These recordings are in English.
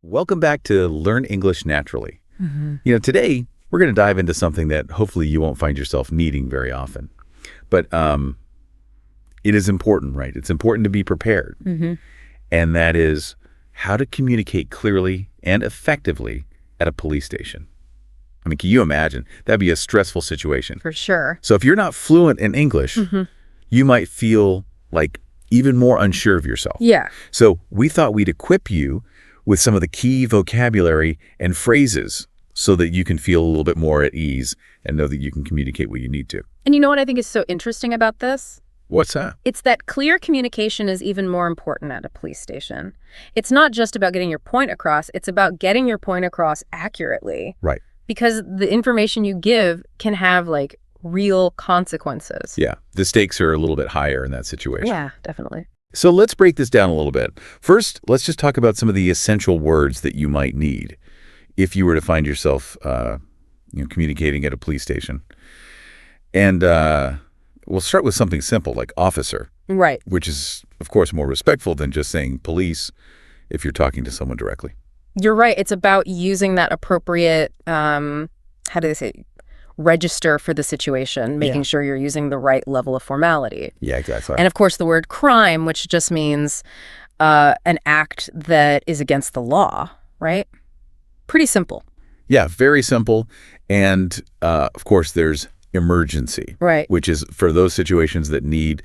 Welcome back to Learn English Naturally. Mm-hmm. Today we're going to dive into something that hopefully you won't find yourself needing very often. But it is important, right? It's important to be prepared. Mm-hmm. And that is how to communicate clearly and effectively at a police station. I mean, can you imagine? That'd be a stressful situation. For sure. So if you're not fluent in English, Mm-hmm. you might feel like even more unsure of yourself. Yeah. So we thought we'd equip you with some of the key vocabulary and phrases so that you can feel a little bit more at ease and know that you can communicate what you need to. And you know what I think is so interesting about this? What's that? It's that clear communication is even more important at a police station. It's not just about getting your point across, it's about getting your point across accurately. Right. Because the information you give can have real consequences. Yeah. The stakes are a little bit higher in that situation. Yeah, definitely. So let's break this down a little bit. First, let's just talk about some of the essential words that you might need if you were to find yourself communicating at a police station. And we'll start with something simple like officer. Right. Which is, of course, more respectful than just saying police if you're talking to someone directly. You're right. It's about using that appropriate, register for the situation, making sure you're using the right level of formality. Yeah, exactly. And of course, the word crime, which just means an act that is against the law, right? Pretty simple. Yeah, very simple. And of course, there's emergency, Right. which is for those situations that need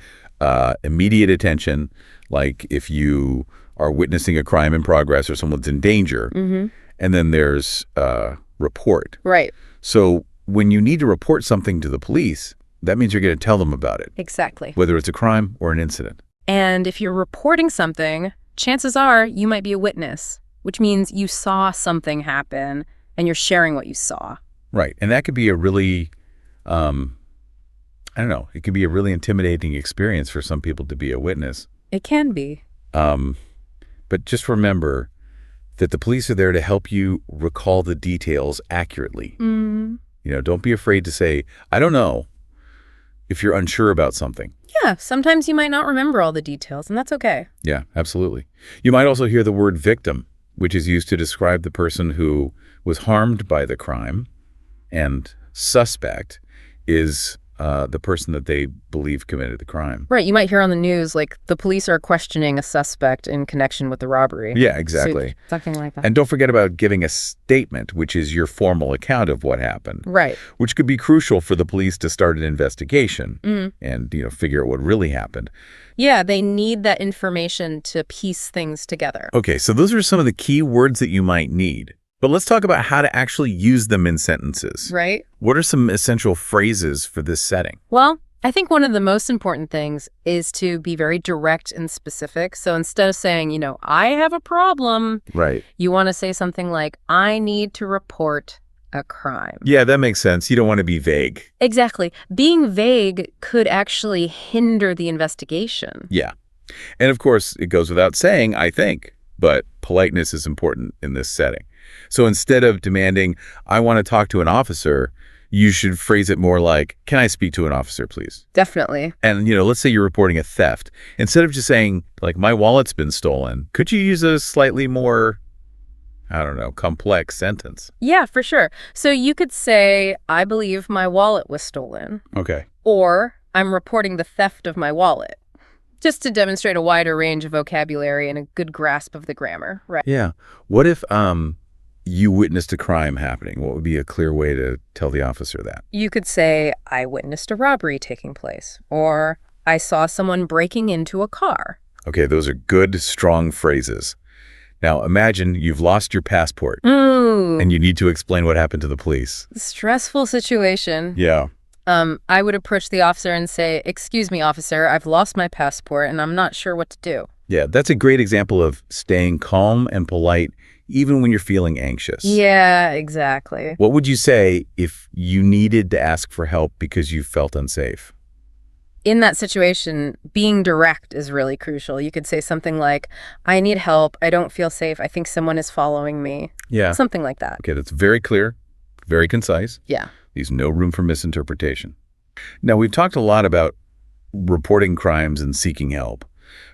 immediate attention, like if you are witnessing a crime in progress or someone's in danger. Mm-hmm. And then there's report. Right. So when you need to report something to the police, that means you're going to tell them about it, Exactly. whether it's a crime or an incident. And if you're reporting something, chances are you might be a witness, which means you saw something happen and you're sharing what you saw. Right. And that could be a really, it could be a really intimidating experience for some people to be a witness. It can be. But just remember that the police are there to help you recall the details accurately. Mm. Don't be afraid to say, I don't know, if you're unsure about something. Yeah, sometimes you might not remember all the details, and that's okay. Yeah, absolutely. You might also hear the word victim, which is used to describe the person who was harmed by the crime, and suspect is the person that they believe committed the crime. Right, you might hear on the news, the police are questioning a suspect in connection with the robbery. Yeah, exactly. So, something like that. And don't forget about giving a statement, which is your formal account of what happened. Right. Which could be crucial for the police to start an investigation Mm-hmm. and, figure out what really happened. Yeah, they need that information to piece things together. Okay, so those are some of the key words that you might need. But let's talk about how to actually use them in sentences. Right. What are some essential phrases for this setting? Well, I think one of the most important things is to be very direct and specific. So instead of saying, I have a problem, Right. you want to say something like, I need to report a crime. Yeah, that makes sense. You don't want to be vague. Exactly. Being vague could actually hinder the investigation. Yeah. And of course, it goes without saying, I think, but politeness is important in this setting. So instead of demanding, I want to talk to an officer, you should phrase it more like, can I speak to an officer, please? Definitely. And, let's say you're reporting a theft. Instead of just saying, my wallet's been stolen, could you use a slightly more, complex sentence? Yeah, for sure. So you could say, I believe my wallet was stolen. Okay. Or I'm reporting the theft of my wallet. Just to demonstrate a wider range of vocabulary and a good grasp of the grammar, right? Yeah. What if you witnessed a crime happening? What would be a clear way to tell the officer that? You could say, I witnessed a robbery taking place, or I saw someone breaking into a car. Okay, those are good, strong phrases. Now, imagine you've lost your passport Ooh, and you need to explain what happened to the police. stressful situation. Yeah. I would approach the officer and say, excuse me, officer, I've lost my passport and I'm not sure what to do. Yeah, that's a great example of staying calm and polite even when you're feeling anxious. Yeah, exactly. What would you say if you needed to ask for help because you felt unsafe? In that situation, being direct is really crucial. You could say something like, I need help. I don't feel safe. I think someone is following me. Yeah. Something like that. Okay, that's very clear, very concise. Yeah. Leaves no room for misinterpretation. Now, we've talked a lot about reporting crimes and seeking help.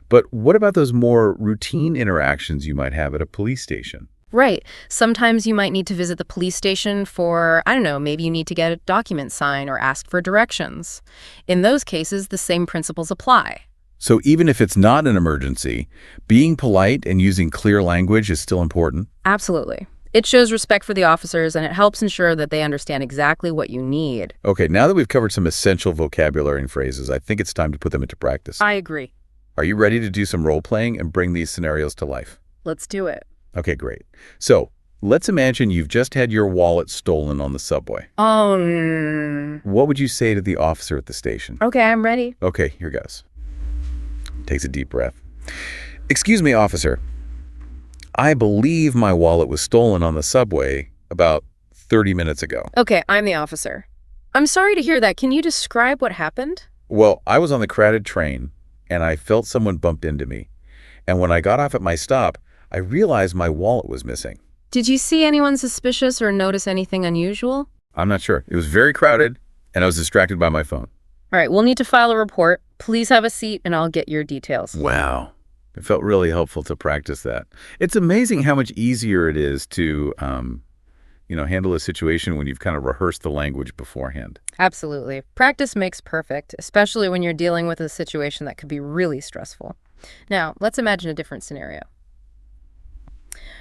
But what about those more routine interactions you might have at a police station? Right. Sometimes you might need to visit the police station for, I don't know, maybe you need to get a document signed or ask for directions. In those cases, the same principles apply. So even if it's not an emergency, being polite and using clear language is still important? Absolutely. It shows respect for the officers, and it helps ensure that they understand exactly what you need. Okay, now that we've covered some essential vocabulary and phrases, I think it's time to put them into practice. I agree. Are you ready to do some role-playing and bring these scenarios to life? Let's do it. Okay, great. So let's imagine you've just had your wallet stolen on the subway. What would you say to the officer at the station? Okay, I'm ready. Okay, here goes. Takes a deep breath. Excuse me, officer. I believe my wallet was stolen on the subway about 30 minutes ago. Okay, I'm the officer. I'm sorry to hear that. Can you describe what happened? Well, I was on the crowded train, and I felt someone bumped into me. And when I got off at my stop, I realized my wallet was missing. Did you see anyone suspicious or notice anything unusual? I'm not sure. It was very crowded, and I was distracted by my phone. All right, we'll need to file a report. Please have a seat, and I'll get your details. Wow. It felt really helpful to practice that. It's amazing how much easier it is to, handle a situation when you've kind of rehearsed the language beforehand. Absolutely. Practice makes perfect, especially when you're dealing with a situation that could be really stressful. Now, let's imagine a different scenario.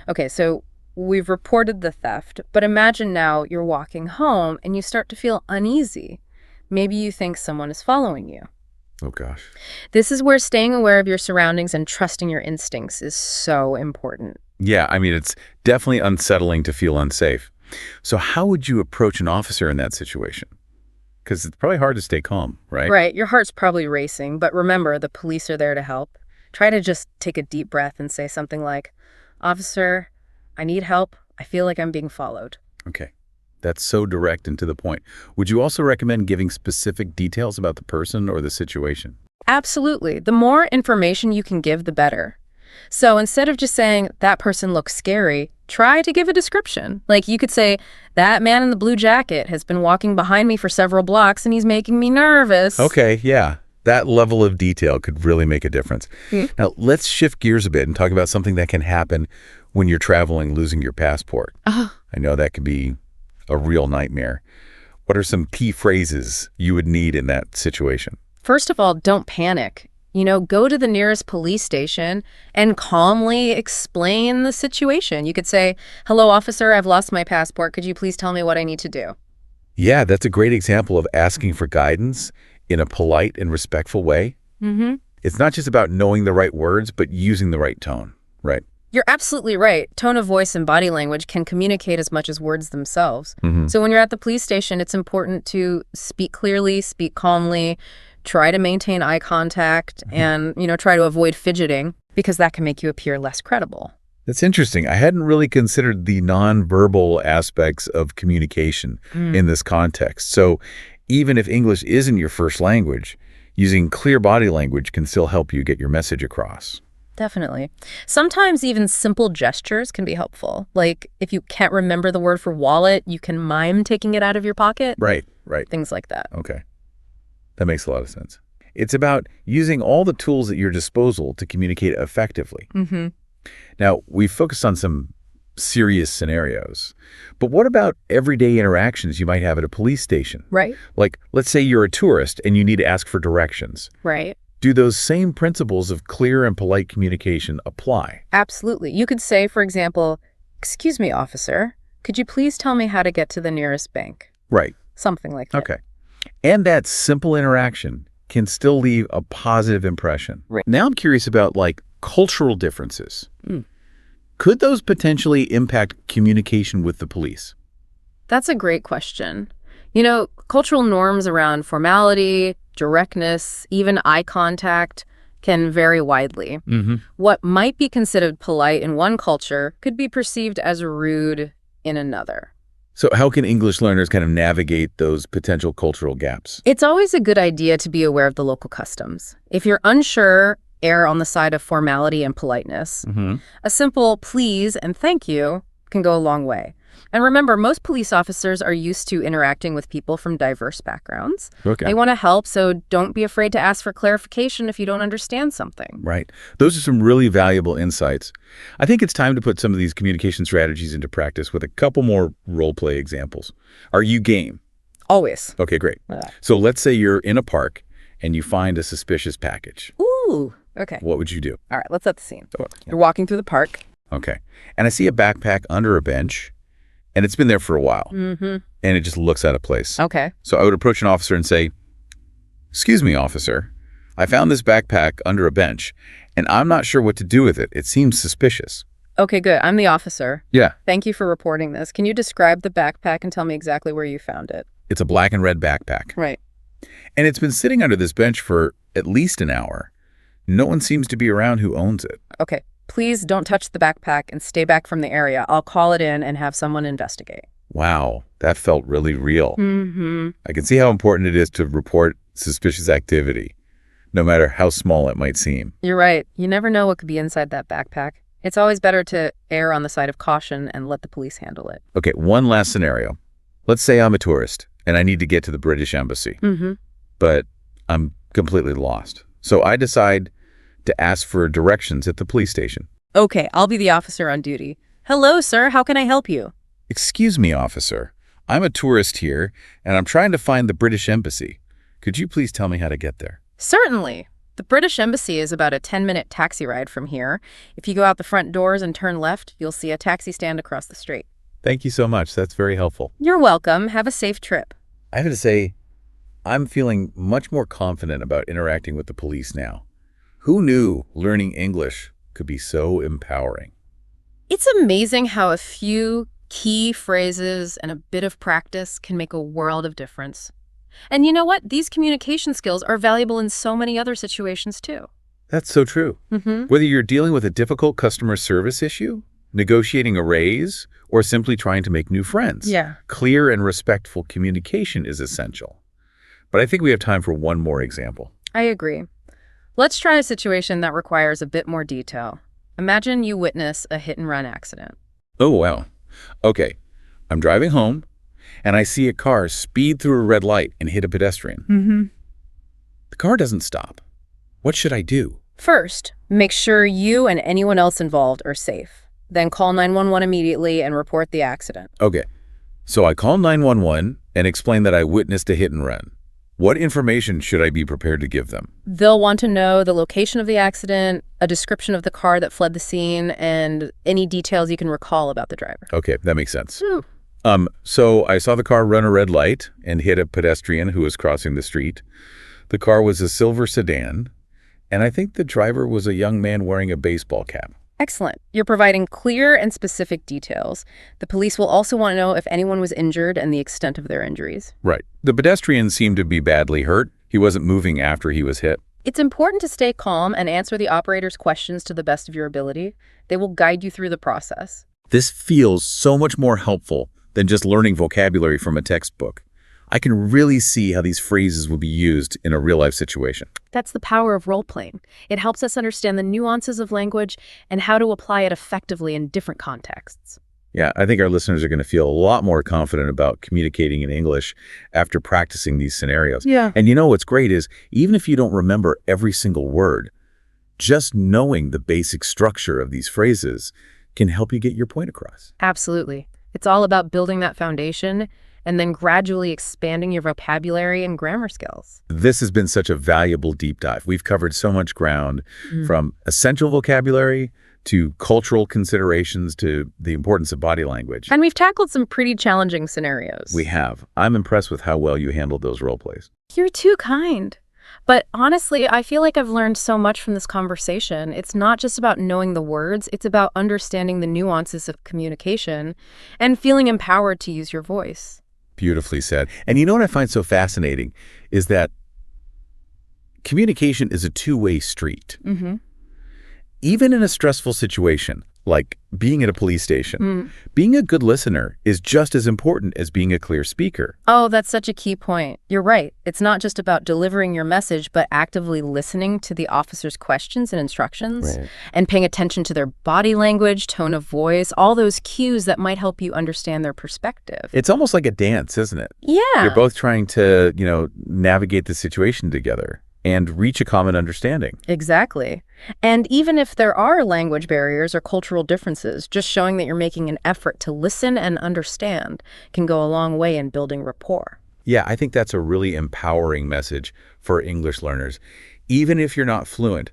Okay, so we've reported the theft, but imagine now you're walking home and you start to feel uneasy. Maybe you think someone is following you. Oh, gosh. This is where staying aware of your surroundings and trusting your instincts is so important. Yeah, I mean, it's definitely unsettling to feel unsafe. So how would you approach an officer in that situation? Because it's probably hard to stay calm, right? Right. Your heart's probably racing, but remember, the police are there to help. Try to just take a deep breath and say something like, "Officer, I need help. I feel like I'm being followed." Okay. That's so direct and to the point. Would you also recommend giving specific details about the person or the situation? Absolutely. The more information you can give, the better. So instead of just saying, "That person looks scary," try to give a description. Like you could say, "That man in the blue jacket has been walking behind me for several blocks and he's making me nervous." Okay, yeah. That level of detail could really make a difference. Now, let's shift gears a bit and talk about something that can happen when you're traveling, losing your passport. I know that could be a real nightmare. What are some key phrases you would need in that situation? First of all, don't panic. Go to the nearest police station and calmly explain the situation. You could say, "Hello, officer, I've lost my passport. Could you please tell me what I need to do?" Yeah, that's a great example of asking for guidance in a polite and respectful way. It's not just about knowing the right words, but using the right tone, right? You're absolutely right. Tone of voice and body language can communicate as much as words themselves. So when you're at the police station, it's important to speak clearly, speak calmly, try to maintain eye contact, and, try to avoid fidgeting, because that can make you appear less credible. That's interesting. I hadn't really considered the nonverbal aspects of communication in this context. So even if English isn't your first language, using clear body language can still help you get your message across. Definitely. Sometimes even simple gestures can be helpful. Like if you can't remember the word for wallet, you can mime taking it out of your pocket. Right. Things like that. Okay. That makes a lot of sense. It's about using all the tools at your disposal to communicate effectively. Now, we've focused on some serious scenarios, but what about everyday interactions you might have at a police station? Right. Like, let's say you're a tourist and you need to ask for directions. Right. Do those same principles of clear and polite communication apply? Absolutely. You could say, for example, "Excuse me, officer, could you please tell me how to get to the nearest bank?" Right. Something like that. Okay. And that simple interaction can still leave a positive impression. Right. Now I'm curious about cultural differences. Could those potentially impact communication with the police? That's a great question. Cultural norms around formality, directness, even eye contact can vary widely. What might be considered polite in one culture could be perceived as rude in another. So how can English learners kind of navigate those potential cultural gaps? It's always a good idea to be aware of the local customs. If you're unsure, err on the side of formality and politeness. A simple please and thank you can go a long way. And remember, most police officers are used to interacting with people from diverse backgrounds. Okay. They want to help, so don't be afraid to ask for clarification if you don't understand something. Right. Those are some really valuable insights. I think it's time to put some of these communication strategies into practice with a couple more role-play examples. Are you game? Always. Okay, great. Uh, So let's say you're in a park and you find a suspicious package. Ooh. Okay. What would you do? All right, let's set the scene. Oh, yeah. You're walking through the park. Okay. And I see a backpack under a bench, and it's been there for a while, Mm-hmm. and it just looks out of place. Okay. So I would approach an officer and say, "Excuse me, officer. I found this backpack under a bench, and I'm not sure what to do with it. It seems suspicious." Okay, good. I'm the officer. Yeah. Thank you for reporting this. Can you describe the backpack and tell me exactly where you found it? It's a black and red backpack. Right. And it's been sitting under this bench for at least an hour. No one seems to be around who owns it. Okay. Please don't touch the backpack and stay back from the area. I'll call it in and have someone investigate. Wow, that felt really real. Mm-hmm. I can see how important it is to report suspicious activity, no matter how small it might seem. You're right. You never know what could be inside that backpack. It's always better to err on the side of caution and let the police handle it. Okay, one last scenario. Let's say I'm a tourist and I need to get to the British Embassy, Mm-hmm. but I'm completely lost. So I decide to ask for directions at the police station. Okay, I'll be the officer on duty. Hello, sir. How can I help you? "Excuse me, officer. I'm a tourist here, and I'm trying to find the British Embassy. Could you please tell me how to get there?" Certainly. The British Embassy is about a 10-minute taxi ride from here. If you go out the front doors and turn left, you'll see a taxi stand across the street. Thank you so much. That's very helpful. You're welcome. Have a safe trip. I have to say, I'm feeling much more confident about interacting with the police now. Who knew learning English could be so empowering? It's amazing how a few key phrases and a bit of practice can make a world of difference. And you know what? These communication skills are valuable in so many other situations too. That's so true. Mm-hmm. Whether you're dealing with a difficult customer service issue, negotiating a raise, or simply trying to make new friends, Yeah. clear and respectful communication is essential. But I think we have time for one more example. I agree. Let's try a situation that requires a bit more detail. Imagine you witness a hit-and-run accident. Oh, wow. Okay, I'm driving home, and I see a car speed through a red light and hit a pedestrian. Mm-hmm. The car doesn't stop. What should I do? First, make sure you and anyone else involved are safe. Then call 911 immediately and report the accident. Okay, so I call 911 and explain that I witnessed a hit and run. What information should I be prepared to give them? They'll want to know the location of the accident, a description of the car that fled the scene, and any details you can recall about the driver. Okay, that makes sense. Ooh. So I saw the car run a red light and hit a pedestrian who was crossing the street. The car was a silver sedan, and I think the driver was a young man wearing a baseball cap. Excellent. You're providing clear and specific details. The police will also want to know if anyone was injured and the extent of their injuries. Right. The pedestrian seemed to be badly hurt. He wasn't moving after he was hit. It's important to stay calm and answer the operator's questions to the best of your ability. They will guide you through the process. This feels so much more helpful than just learning vocabulary from a textbook. I can really see how these phrases will be used in a real-life situation. That's the power of role-playing. It helps us understand the nuances of language and how to apply it effectively in different contexts. Yeah, I think our listeners are going to feel a lot more confident about communicating in English after practicing these scenarios. Yeah. And you know what's great is, even if you don't remember every single word, just knowing the basic structure of these phrases can help you get your point across. Absolutely. It's all about building that foundation and then gradually expanding your vocabulary and grammar skills. This has been such a valuable deep dive. We've covered so much ground, from essential vocabulary to cultural considerations to the importance of body language. And we've tackled some pretty challenging scenarios. We have. I'm impressed with how well you handled those role plays. You're too kind. But honestly, I feel like I've learned so much from this conversation. It's not just about knowing the words, it's about understanding the nuances of communication and feeling empowered to use your voice. Beautifully said. And you know what I find so fascinating is that communication is a two-way street. Mm-hmm. Even in a stressful situation, like being at a police station. Mm. Being a good listener is just as important as being a clear speaker. Oh, that's such a key point. You're right. It's not just about delivering your message, but actively listening to the officer's questions and instructions and paying attention to their body language, tone of voice, all those cues that might help you understand their perspective. It's almost like a dance, isn't it? Yeah. You're both trying to, navigate the situation together and reach a common understanding. Exactly. And even if there are language barriers or cultural differences, just showing that you're making an effort to listen and understand can go a long way in building rapport. Yeah, I think that's a really empowering message for English learners. Even if you're not fluent,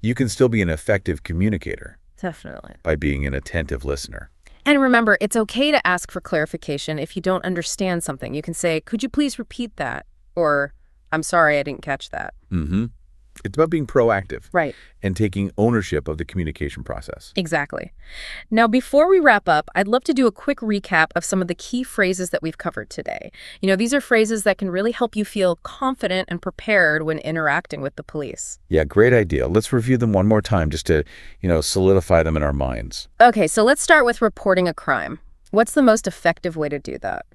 you can still be an effective communicator Definitely. by being an attentive listener. And remember, it's okay to ask for clarification if you don't understand something. You can say, "Could you please repeat that?" Or, "I'm sorry, I didn't catch that." Mm-hmm. It's about being proactive. Right. And taking ownership of the communication process. Exactly. Now, before we wrap up, I'd love to do a quick recap of some of the key phrases that we've covered today. These are phrases that can really help you feel confident and prepared when interacting with the police. Yeah, great idea. Let's review them one more time just to, solidify them in our minds. Okay, so let's start with reporting a crime. What's the most effective way to do that?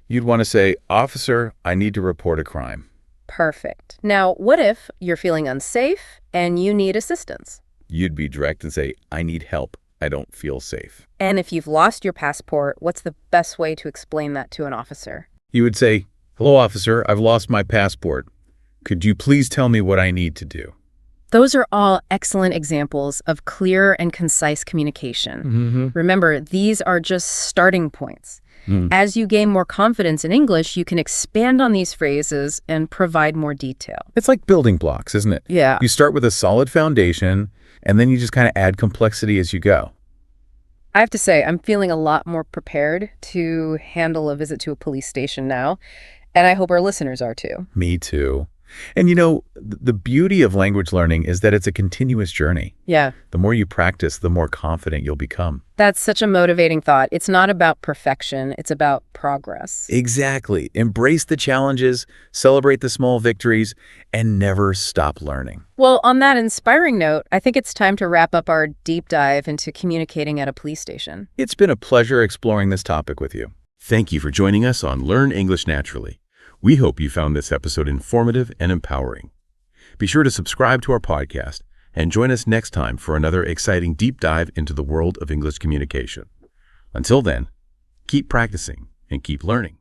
You'd want to say, "Officer, I need to report a crime." Perfect. Now, what if you're feeling unsafe and you need assistance? You'd be direct and say, "I need help. I don't feel safe." And if you've lost your passport, what's the best way to explain that to an officer? You would say, "Hello, officer. I've lost my passport. Could you please tell me what I need to do?" Those are all excellent examples of clear and concise communication. Mm-hmm. Remember, these are just starting points. As you gain more confidence in English, you can expand on these phrases and provide more detail. It's like building blocks, isn't it? Yeah. You start with a solid foundation, and then you just kind of add complexity as you go. I have to say, I'm feeling a lot more prepared to handle a visit to a police station now, and I hope our listeners are too. Me too. And the beauty of language learning is that it's a continuous journey. Yeah. The more you practice, the more confident you'll become. That's such a motivating thought. It's not about perfection, it's about progress. Exactly. Embrace the challenges, celebrate the small victories, and never stop learning. Well, on that inspiring note, I think it's time to wrap up our deep dive into communicating at a police station. It's been a pleasure exploring this topic with you. Thank you for joining us on Learn English Naturally. We hope you found this episode informative and empowering. Be sure to subscribe to our podcast and join us next time for another exciting deep dive into the world of English communication. Until then, keep practicing and keep learning.